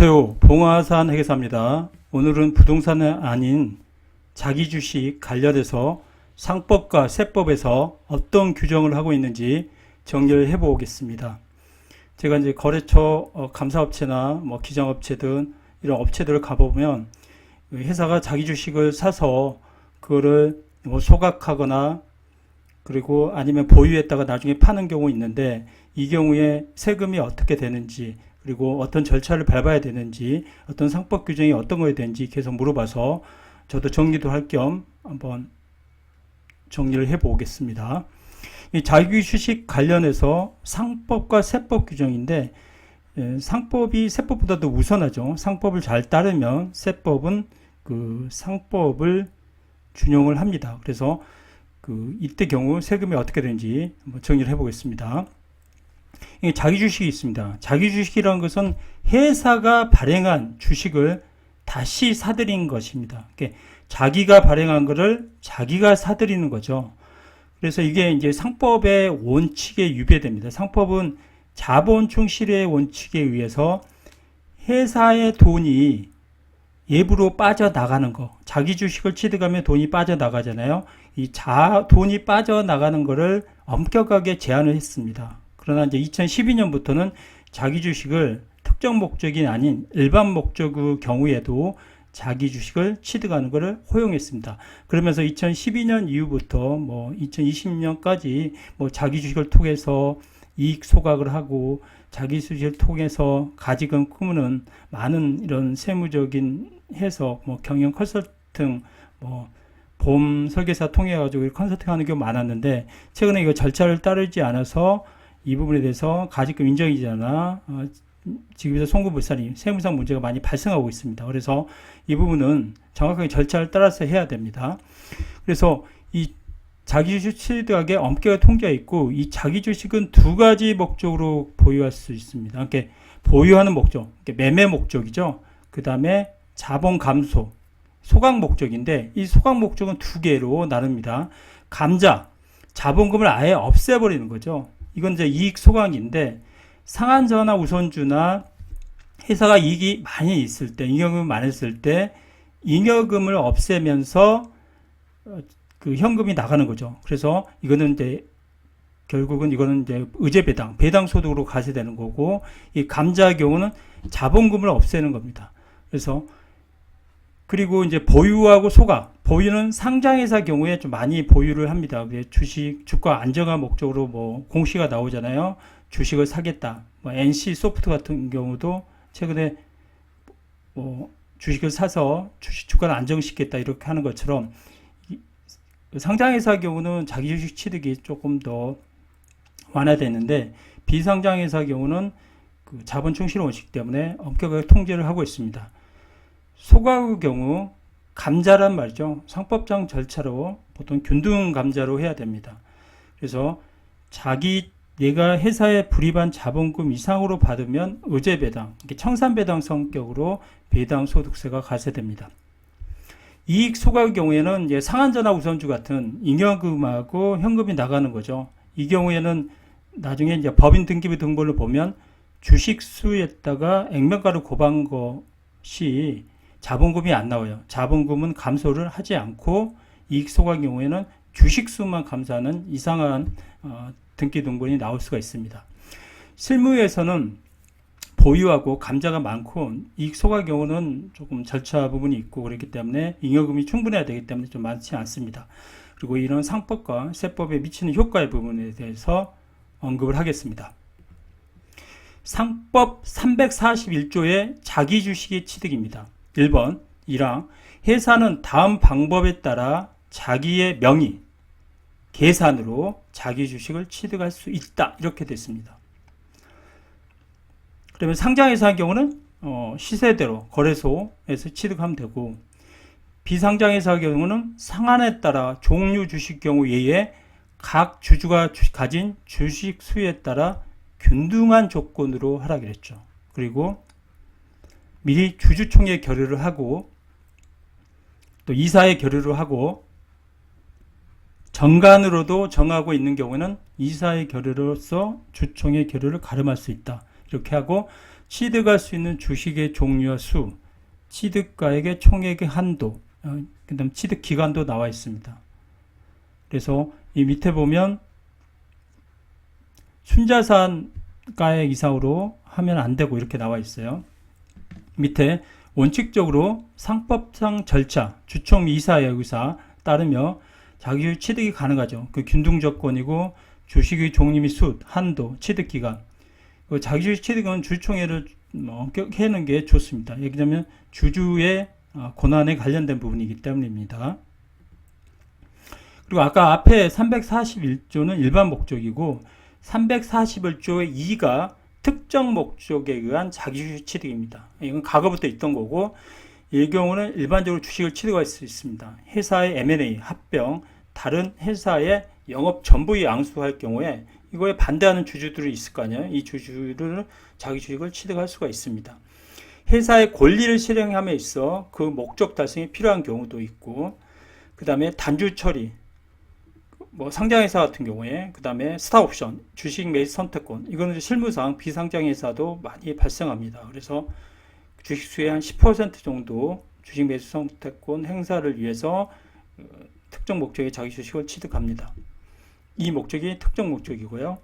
안녕하세요. 봉화산 회계사입니다. 오늘은 부동산이 아닌 자기 주식 관련해서 상법과 세법에서 어떤 규정을 하고 있는지 정리를 해보겠습니다. 제가 이제 거래처, 감사업체나 기장업체 등 이런 업체들을 가보면 회사가 자기 주식을 사서 그거를 소각하거나 그리고 아니면 보유했다가 나중에 파는 경우 있는데, 이 경우에 세금이 어떻게 되는지, 그리고 어떤 절차를 밟아야 되는지, 어떤 상법 규정이 어떤 거에 되는지 계속 물어봐서 저도 정리도 할 겸 한번 정리를 해보겠습니다. 이 자기 주식 관련해서 상법과 세법 규정인데, 상법이 세법보다도 우선하죠. 상법을 잘 따르면 세법은 그 상법을 준용을 합니다. 그래서 이때 경우 세금이 어떻게 되는지 한번 정리를 해보겠습니다. 자기 주식이 있습니다. 자기 주식이라는 것은 회사가 발행한 주식을 다시 사들인 것입니다. 자기가 발행한 것을 자기가 사들이는 거죠. 그래서 이게 이제 상법의 원칙에 위배됩니다. 상법은 자본 충실의 원칙에 의해서 회사의 돈이 예부로 빠져나가는 거, 자기 주식을 취득하면 돈이 빠져나가잖아요. 돈이 빠져나가는 거를 엄격하게 제한을 했습니다. 그러나 이제 2012년부터는 자기 주식을 특정 목적이 아닌 일반 목적의 경우에도 자기 주식을 취득하는 것을 허용했습니다. 그러면서 2012년 이후부터 2020년까지 자기 주식을 통해서 이익 소각을 하고 자기 주식을 통해서 가지금 꾸미는 많은 이런 세무적인 해석, 경영 컨설팅, 보험 설계사 통해 가지고 컨설팅하는 경우 많았는데, 최근에 이거 절차를 따르지 않아서 이 부분에 대해서 가지금 인정이자나 지급에서 송금불사님 세무상 문제가 많이 발생하고 있습니다. 그래서 이 부분은 정확하게 절차를 따라서 해야 됩니다. 그래서 이 자기 주식 취득하게 엄격하게 통제가 있고, 이 자기 주식은 두 가지 목적으로 보유할 수 있습니다. 그러니까 보유하는 목적, 매매 목적이죠. 그 다음에 자본 감소, 소각 목적인데, 이 소각 목적은 두 개로 나눕니다. 감자, 자본금을 아예 없애버리는 거죠. 이건 이제 이익 소각인데, 상한전화 우선주나 회사가 이익이 많이 있을 때, 잉여금이 많았을 때, 잉여금을 없애면서 그 현금이 나가는 거죠. 그래서 이거는 이제 결국은 이거는 이제 의제 배당 소득으로 가세되는 거고, 이 감자의 경우는 자본금을 없애는 겁니다. 그래서 그리고 이제 보유하고 소각, 보유는 상장회사 경우에 좀 많이 보유를 합니다. 주가 안정화 목적으로 공시가 나오잖아요. 주식을 사겠다. NC 소프트 같은 경우도 최근에 주식을 사서 주가를 안정시키겠다 이렇게 하는 것처럼, 상장회사 경우는 자기 주식 취득이 조금 더 완화되는데, 비상장회사 경우는 그 자본 충실 원칙 때문에 엄격하게 통제를 하고 있습니다. 소각의 경우 감자란 말이죠. 상법상 절차로 보통 균등 감자로 해야 됩니다. 그래서 내가 회사에 불입한 자본금 이상으로 받으면 의제 배당, 청산 배당 성격으로 배당 소득세가 가세됩니다. 이익 소각의 경우에는 이제 상한전화 우선주 같은 잉여금하고 현금이 나가는 거죠. 이 경우에는 나중에 이제 법인 등기부 등본을 보면 주식 수에다가 액면가를 곱한 것이 자본금이 안 나와요. 자본금은 감소를 하지 않고 이익 소각 경우에는 주식 수만 감소하는 이상한 등기 등본이 나올 수가 있습니다. 실무에서는 보유하고 감자가 많고 이익 소각 경우는 조금 절차 부분이 있고 그렇기 때문에 잉여금이 충분해야 되기 때문에 좀 많지 않습니다. 그리고 이런 상법과 세법에 미치는 효과의 부분에 대해서 언급을 하겠습니다. 상법 341조의 자기 주식의 취득입니다. 1번 1항 회사는 다음 방법에 따라 자기의 명의, 계산으로 자기 주식을 취득할 수 있다. 이렇게 됐습니다. 그러면 상장회사의 경우는 시세대로 거래소에서 취득하면 되고, 비상장회사의 경우는 상한에 따라 종류 주식 경우 외에 각 주주가 가진 주식 수에 따라 균등한 조건으로 하라 그랬죠. 그리고 미리 주주총회 결의를 하고 또 이사회 결의를 하고 정간으로도 정하고 있는 경우는 이사의 결의로서 주총의 결의를 가름할 수 있다. 이렇게 하고 취득할 수 있는 주식의 종류와 수, 취득가액의 총액의 한도, 그 다음 취득 기간도 나와 있습니다. 그래서 이 밑에 보면 순자산가액 이상으로 하면 안 되고 이렇게 나와 있어요. 밑에 원칙적으로 상법상 절차, 주총 이사의 의사 따르며 자기주식 취득이 가능하죠. 그 균등 조건이고 주식의 종류 및 수, 한도, 취득 기간. 자기주식 취득은 주총회를 하는 게 좋습니다. 예를 들면 주주의 권한에 관련된 부분이기 때문입니다. 그리고 아까 앞에 341조는 일반 목적이고 341조의 2가 특정 목적에 의한 자기주식 취득입니다. 이건 과거부터 있던 거고 이 경우는 일반적으로 주식을 취득할 수 있습니다. 회사의 M&A, 합병, 다른 회사의 영업 전부에 앙수할 경우에 이거에 반대하는 주주들이 있을 거 아니에요. 이 주주를 자기 주식을 취득할 수가 있습니다. 회사의 권리를 실행함에 있어 그 목적 달성이 필요한 경우도 있고, 그 다음에 단주 처리, 상장회사 같은 경우에, 그 다음에 스탁옵션, 주식 매수 선택권, 이거는 실무상 비상장회사도 많이 발생합니다. 그래서 주식수의 한 10% 정도 주식 매수 선택권 행사를 위해서 특정 목적의 자기 주식을 취득합니다. 이 목적이 특정 목적이고요.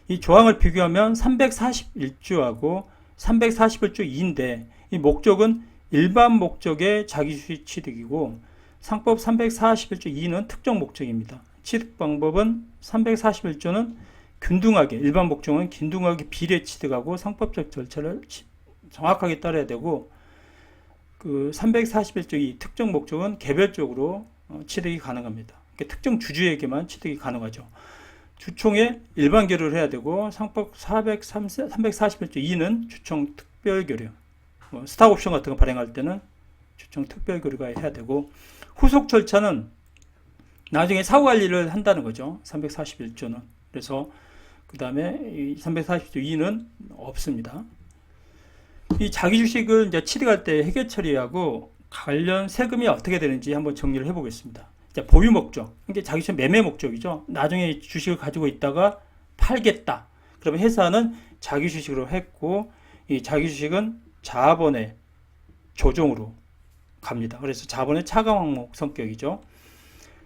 이 조항을 비교하면 341조하고 341조 2인데 이 목적은 일반 목적의 자기주식 취득이고 상법 341조 2는 특정 목적입니다. 취득 방법은 341조는 균등하게, 일반 목적은 균등하게 비례 취득하고 상법적 절차를 정확하게 따라야 되고, 그 341조 2 특정 목적은 개별적으로 취득이 가능합니다. 특정 주주에게만 취득이 가능하죠. 주총에 일반 결의를 해야 되고 상법 341조 2는 주총 특별 결의, 스탁옵션 같은 거 발행할 때는 주총 특별 결의가 해야 되고, 후속 절차는 나중에 사후관리를 한다는 거죠. 341조는. 그래서 그 다음에 340조 2는 없습니다. 이 자기 주식을 이제 취득할 때 해결 처리하고 관련 세금이 어떻게 되는지 한번 정리를 해보겠습니다. 보유 목적, 이게 자기 주식 매매 목적이죠. 나중에 주식을 가지고 있다가 팔겠다. 그러면 회사는 자기 주식으로 했고, 이 자기 주식은 자본의 조정으로 갑니다. 그래서 자본의 차감 항목 성격이죠.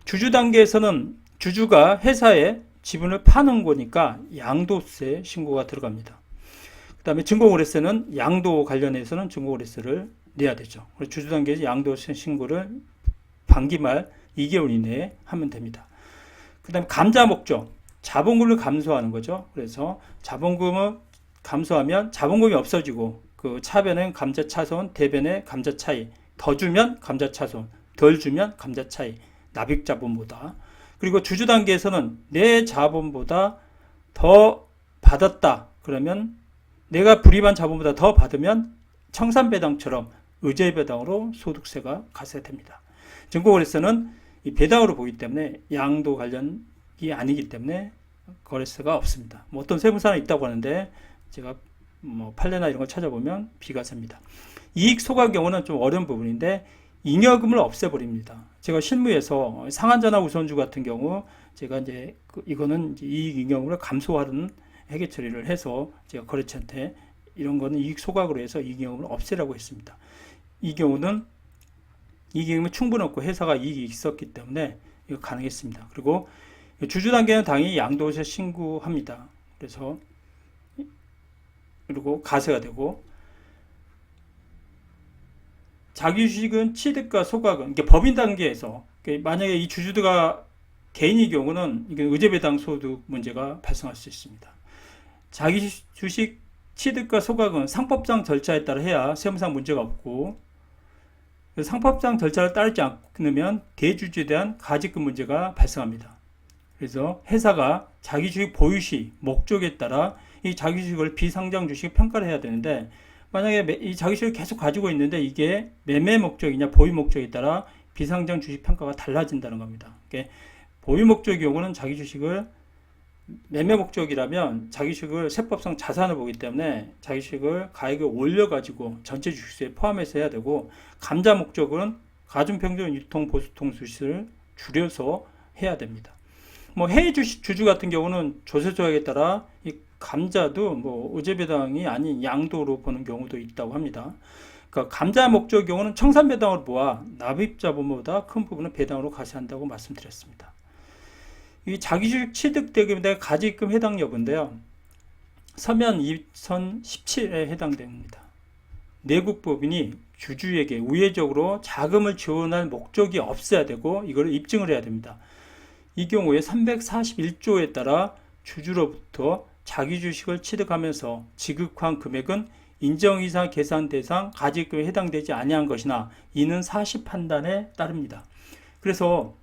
주주 단계에서는 주주가 회사에 지분을 파는 거니까 양도세 신고가 들어갑니다. 그 다음에 증거거래세는 양도 관련해서는 증거거래세를 내야 되죠. 그래서 주주 단계에서 양도세 신고를 반기 말 2개월 이내에 하면 됩니다. 그 다음에 감자 목적, 자본금을 감소하는 거죠. 그래서 자본금을 감소하면 자본금이 없어지고 그 차변은 감자 차손, 대변의 감자 차이, 더 주면 감자 차손, 덜 주면 감자 차이, 납입 자본보다. 그리고 주주 단계에서는 내 자본보다 더 받았다. 그러면 내가 불입한 자본보다 더 받으면 청산배당처럼 의제배당으로 소득세가 가세됩니다. 증거거래세는 이 배당으로 보기 때문에 양도 관련이 아니기 때문에 거래세가 없습니다. 어떤 세무사는 있다고 하는데 제가 판례나 이런 걸 찾아보면 비과세입니다. 이익 소각 경우는 좀 어려운 부분인데 잉여금을 없애버립니다. 제가 실무에서 상한자나 우선주 같은 경우 제가 이제 이거는 이익 잉여금을 감소하는 해결 처리를 해서 제가 거래처한테 이런 거는 이익 소각으로 해서 이익 잉여금을 없애라고 했습니다. 이 경우는 이익이 충분히 없고 회사가 이익이 있었기 때문에 이거 가능했습니다. 그리고 주주 단계는 당연히 양도세 신고합니다. 그래서 그리고 가세가 되고, 자기 주식은 취득과 소각은 이게 법인 단계에서 만약에 이 주주가 개인의 경우는 이게 의제배당 소득 문제가 발생할 수 있습니다. 자기 주식 취득과 소각은 상법상 절차에 따라 해야 세무상 문제가 없고, 상법상 절차를 따르지 않으면 대주주에 대한 가직금 문제가 발생합니다. 그래서 회사가 자기 주식 보유 시 목적에 따라 이 자기 주식을 비상장 주식 평가를 해야 되는데, 만약에 이 자기 주식을 계속 가지고 있는데 이게 매매 목적이냐 보유 목적에 따라 비상장 주식 평가가 달라진다는 겁니다. 그러니까 보유 목적의 경우는 자기 주식을, 매매 목적이라면 자기 주식을 세법상 자산을 보기 때문에 자기 주식을 가액을 올려가지고 전체 주식수에 포함해서 해야 되고, 감자 목적은 가중평균 유통 보수통 수시를 줄여서 해야 됩니다. 해외 주식 주주 같은 경우는 조세 조약에 따라 이 감자도 뭐 의제배당이 아닌 양도로 보는 경우도 있다고 합니다. 그러니까 감자 목적의 경우는 청산배당으로 보아 납입자본보다 큰 부분은 배당으로 과세한다고 말씀드렸습니다. 이 자기주식 취득대금에 대한 가지입금 해당 여부인데요. 서면 2017에 해당됩니다. 내국법인이 주주에게 우회적으로 자금을 지원할 목적이 없어야 되고 이걸 입증을 해야 됩니다. 이 경우에 341조에 따라 주주로부터 자기 주식을 취득하면서 지급한 금액은 인정이상 계산 대상 가지입금에 해당되지 아니한 것이나 이는 사실 판단에 따릅니다. 그래서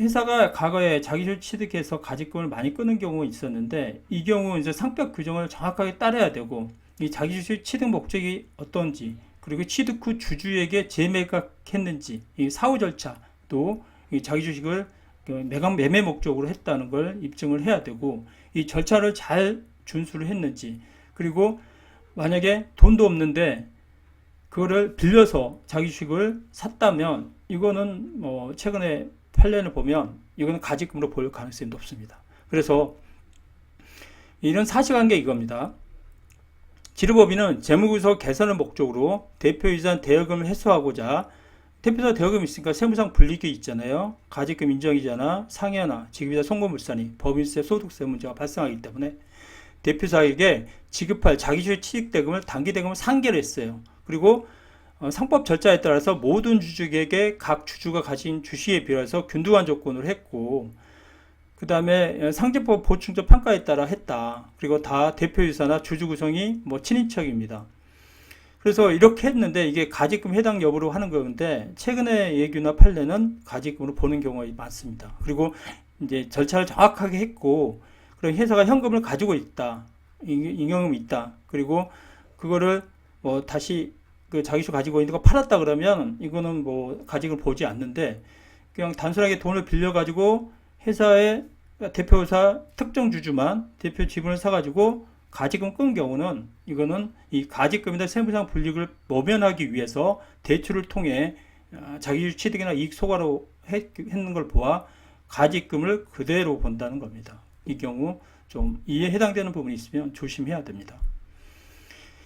회사가 과거에 자기주식 취득해서 가지입금을 많이 끄는 경우가 있었는데 이 경우 이제 상법 규정을 정확하게 따라야 되고 이 자기주식 취득 목적이 어떤지 그리고 취득 후 주주에게 재매각했는지 이 사후 절차도 이 자기주식을 매매 목적으로 했다는 걸 입증을 해야 되고 이 절차를 잘 준수를 했는지 그리고 만약에 돈도 없는데 그거를 빌려서 자기 주식을 샀다면 이거는 뭐 최근에 판례를 보면 이거는 가지금으로 볼 가능성이 높습니다. 그래서 이런 사실관계 이겁니다. 지르법인은 재무구조 개선을 목적으로 대표이사 대여금을 해소하고자 대표이사 대여금이 있으니까 세무상 불이익이 있잖아요. 가지금 인정이자나 상여나 지급이자 송금물산이 법인세 소득세 문제가 발생하기 때문에 대표이사에게 지급할 자기주식 취득대금을 단기대금을 상계를 했어요. 그리고 상법 절차에 따라서 모든 주주에게 각 주주가 가진 주식에 비해서 균등한 조건으로 했고 그 다음에 상제법 보충적 평가에 따라 했다. 그리고 다 대표이사나 주주 구성이 뭐 친인척입니다. 그래서 이렇게 했는데 이게 가지금 해당 여부로 하는 건데 최근의 예규나 판례는 가지금으로 보는 경우가 많습니다. 그리고 이제 절차를 정확하게 했고 그럼 회사가 현금을 가지고 있다. 임용금이 있다. 그리고 그거를 뭐 다시 그 자기주 가지고 있는 거 팔았다 그러면 이거는 뭐 가지금을 보지 않는데 그냥 단순하게 돈을 빌려 가지고 회사의 대표이사 특정 주주만 대표 지분을 사가지고 가지금 끈 경우는 이거는 이 가지금이나 세무상 불이익을 모면하기 위해서 대출을 통해 자기주식 취득이나 이익 소과로 했는 걸 보아 가지금을 그대로 본다는 겁니다. 이 경우 좀 이에 해당되는 부분이 있으면 조심해야 됩니다.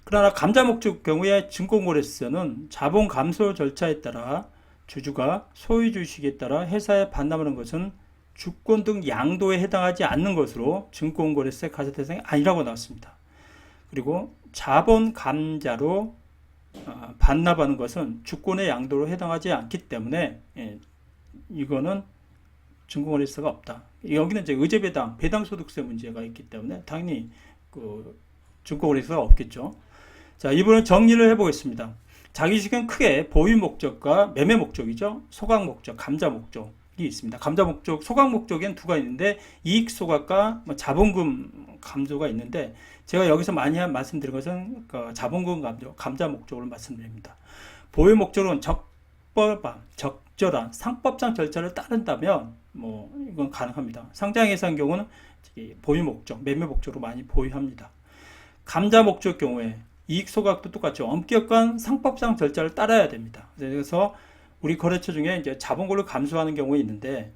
그러나 감자 목적 경우에 증권거래소는 자본 감소 절차에 따라 주주가 소유 주식에 따라 회사에 반납하는 것은 주권 등 양도에 해당하지 않는 것으로 증권거래세 과세 대상이 아니라고 나왔습니다. 그리고 자본 감자로 반납하는 것은 주권의 양도로 해당하지 않기 때문에 이거는 증권거래세가 없다. 여기는 이제 의제배당, 배당소득세 문제가 있기 때문에 당연히 그 증권거래세가 없겠죠. 자, 이번엔 정리를 해보겠습니다. 자기주식은 크게 보유 목적과 매매 목적이죠. 소각 목적, 감자 목적이 있습니다. 감자 목적, 소각 목적에는 두가 있는데 이익 소각과 자본금 감소가 있는데 제가 여기서 많이 말씀드린 것은 그 자본금 감소, 감자 목적으로 말씀드립니다. 보유 목적은 적절한 상법상 절차를 따른다면 뭐 이건 가능합니다. 상장회사의 경우는 보유 목적, 매매 목적으로 많이 보유합니다. 감자 목적 경우에 이익 소각도 똑같죠. 엄격한 상법상 절차를 따라야 됩니다. 그래서 우리 거래처 중에 이제 자본금을 감수하는 경우가 있는데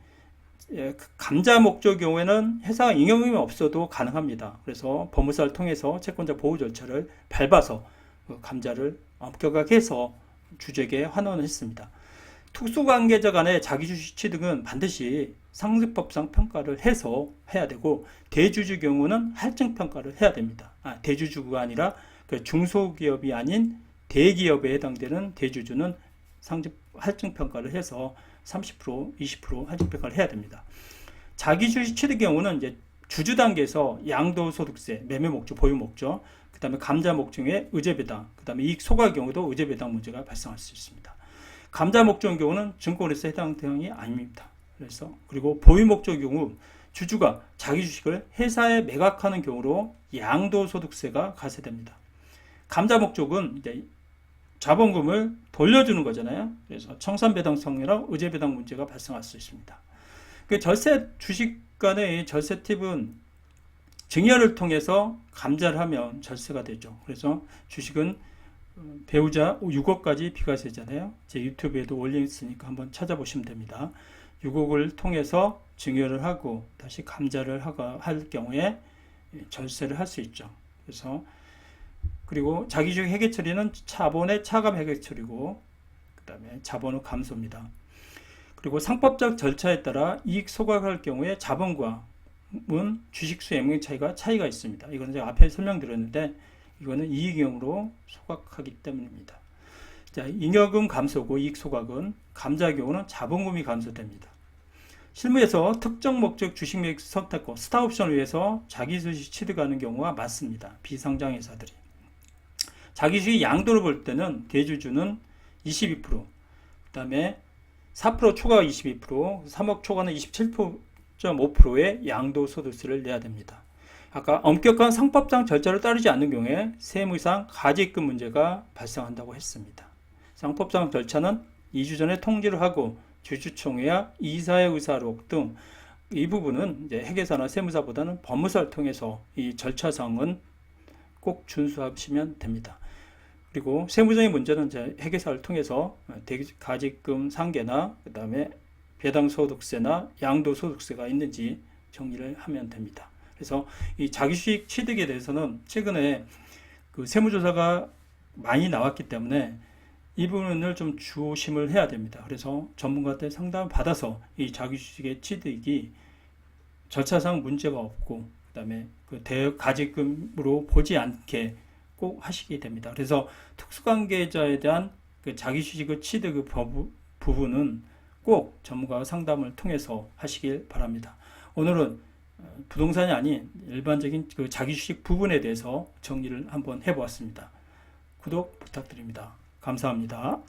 감자 목적 경우에는 회사가 잉여금이 없어도 가능합니다. 그래서 법무사를 통해서 채권자 보호 절차를 밟아서 감자를 엄격하게 해서 주주에게 환원을 했습니다. 특수관계자 간의 자기주식 취득은 반드시 상습법상 평가를 해서 해야 되고 대주주 경우는 할증평가를 해야 됩니다. 대주주가 아니라 중소기업이 아닌 대기업에 해당되는 대주주는 할증평가를 해서 30%, 20% 할증평가를 해야 됩니다. 자기주식 취득 경우는 이제 주주 단계에서 양도소득세, 매매 목적, 보유 목적, 그 다음에 감자 목적의 의제배당, 그 다음에 이익 소각 경우도 의제배당 문제가 발생할 수 있습니다. 감자 목적의 경우는 증권거래세 해당 대상이 아닙니다. 그리고 보유 목적의 경우 주주가 자기 주식을 회사에 매각하는 경우로 양도소득세가 가세됩니다. 감자 목적은 이제 자본금을 돌려주는 거잖아요. 그래서 청산배당성이랑 의제배당 문제가 발생할 수 있습니다. 절세 주식 간의 절세 팁은 증여를 통해서 감자를 하면 절세가 되죠. 그래서 주식은 배우자 6억까지 비과세잖아요. 제 유튜브에도 올려있으니까 한번 찾아보시면 됩니다. 유곡을 통해서 증여를 하고 다시 감자를 할 경우에 절세를 할 수 있죠. 그래서 그리고 자기주식 회계 처리는 자본의 차감 회계 처리고 그다음에 자본의 감소입니다. 그리고 상법적 절차에 따라 이익 소각할 경우에 자본과 주식수 액면 차이가 있습니다. 이거는 제가 앞에 설명드렸는데 이거는 이익용으로 소각하기 때문입니다. 자, 잉여금 감소고 이익 소각은 감자 경우는 자본금이 감소됩니다. 실무에서 특정 목적 주식 매입 선택권, 스타옵션을 위해서 자기 주식 취득하는 경우가 많습니다. 비상장 회사들이. 자기 주식 양도를 볼 때는 대주주는 22%, 그 다음에 4% 초과 22%, 3억 초과는 27.5%의 양도소득세를 내야 됩니다. 아까 엄격한 상법상 절차를 따르지 않는 경우에 세무상 가지입금 문제가 발생한다고 했습니다. 상법상 절차는 2주 전에 통지를 하고 주주총회와 이사의 의사록 등 이 부분은 이제 회계사나 세무사보다는 법무사를 통해서 이 절차상은 꼭 준수하시면 됩니다. 그리고 세무적인 문제는 이제 회계사를 통해서 가지입금 상계나 그 다음에 배당소득세나 양도소득세가 있는지 정리를 하면 됩니다. 그래서 이 자기주식 취득에 대해서는 최근에 그 세무조사가 많이 나왔기 때문에 이 부분을 좀 조심을 해야 됩니다. 그래서 전문가한테 상담을 받아서 이 자기주식의 취득이 절차상 문제가 없고 그다음에 그 가지금으로 보지 않게 꼭 하시게 됩니다. 그래서 특수관계자에 대한 그 자기주식의 취득의 부분은 꼭 전문가 상담을 통해서 하시길 바랍니다. 오늘은 부동산이 아닌 일반적인 그 자기주식 부분에 대해서 정리를 한번 해보았습니다. 구독 부탁드립니다. 감사합니다.